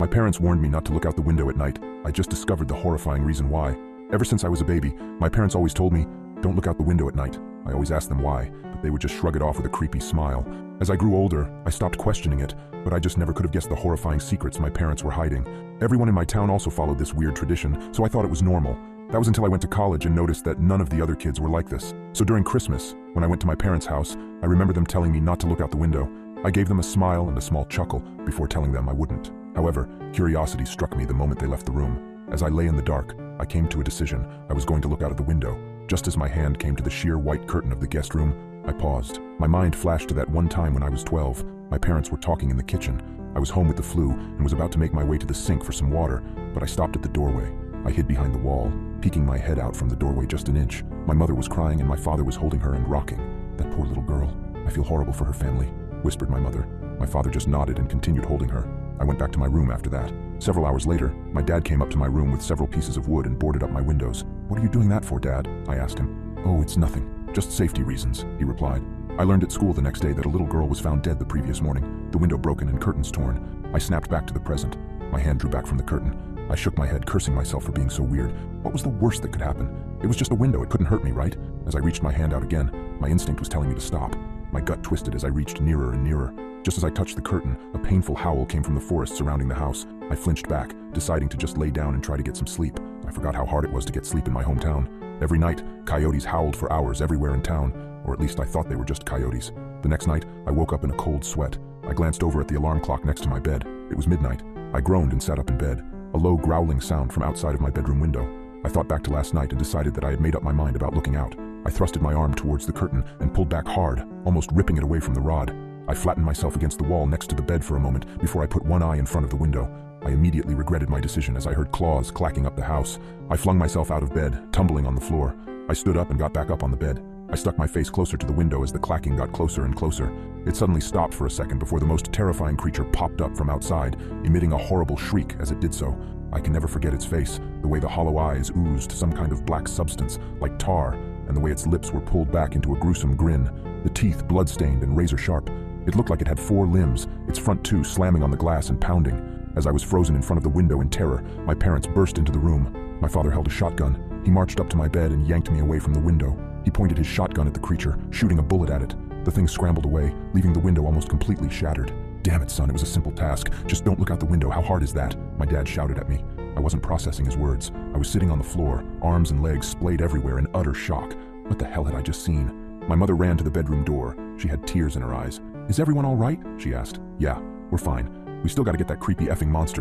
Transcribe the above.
My parents warned me not to look out the window at night. I just discovered the horrifying reason why. Ever since I was a baby, my parents always told me, don't look out the window at night. I always asked them why, but they would just shrug it off with a creepy smile. As I grew older, I stopped questioning it, but I just never could have guessed the horrifying secrets my parents were hiding. Everyone in my town also followed this weird tradition, so I thought it was normal. That was until I went to college and noticed that none of the other kids were like this. So during Christmas, when I went to my parents' house, I remember them telling me not to look out the window. I gave them a smile and a small chuckle before telling them I wouldn't. However, curiosity struck me the moment they left the room. As I lay in the dark, I came to a decision. I was going to look out of the window. Just as my hand came to the sheer white curtain of the guest room, I paused. My mind flashed to that one time when I was 12. My parents were talking in the kitchen. I was home with the flu and was about to make my way to the sink for some water, but I stopped at the doorway. I hid behind the wall, peeking my head out from the doorway just an inch. My mother was crying and my father was holding her and rocking. That poor little girl. I feel horrible for her family, whispered my mother. My father just nodded and continued holding her. I went back to my room after that. Several hours later, my dad came up to my room with several pieces of wood and boarded up my windows. What are you doing that for, Dad? I asked him. Oh, it's nothing. Just safety reasons, he replied. I learned at school the next day that a little girl was found dead the previous morning, the window broken and curtains torn. I snapped back to the present. My hand drew back from the curtain. I shook my head, cursing myself for being so weird. What was the worst that could happen? It was just a window, it couldn't hurt me, right? As I reached my hand out again, my instinct was telling me to stop. My gut twisted as I reached nearer and nearer. Just as I touched the curtain, a painful howl came from the forest surrounding the house. I flinched back, deciding to just lay down and try to get some sleep. I forgot how hard it was to get sleep in my hometown. Every night, coyotes howled for hours everywhere in town, or at least I thought they were just coyotes. The next night, I woke up in a cold sweat. I glanced over at the alarm clock next to my bed. It was midnight. I groaned and sat up in bed. A low growling sound from outside of my bedroom window. I thought back to last night and decided that I had made up my mind about looking out. I thrusted my arm towards the curtain and pulled back hard, almost ripping it away from the rod. I flattened myself against the wall next to the bed for a moment before I put one eye in front of the window. I immediately regretted my decision as I heard claws clacking up the house. I flung myself out of bed, tumbling on the floor. I stood up and got back up on the bed. I stuck my face closer to the window as the clacking got closer and closer. It suddenly stopped for a second before the most terrifying creature popped up from outside, emitting a horrible shriek as it did so. I can never forget its face, the way the hollow eyes oozed some kind of black substance, like tar, and the way its lips were pulled back into a gruesome grin, the teeth blood-stained and razor-sharp. It looked like it had 4 limbs, its front 2 slamming on the glass and pounding. As I was frozen in front of the window in terror, my parents burst into the room. My father held a shotgun. He marched up to my bed and yanked me away from the window. He pointed his shotgun at the creature, shooting a bullet at it. The thing scrambled away, leaving the window almost completely shattered. Damn it, son, it was a simple task. Just don't look out the window. How hard is that? My dad shouted at me. I wasn't processing his words. I was sitting on the floor, arms and legs splayed everywhere in utter shock. What the hell had I just seen? My mother ran to the bedroom door. She had tears in her eyes. Is everyone all right? She asked. Yeah, we're fine. We still gotta get that creepy effing monster though.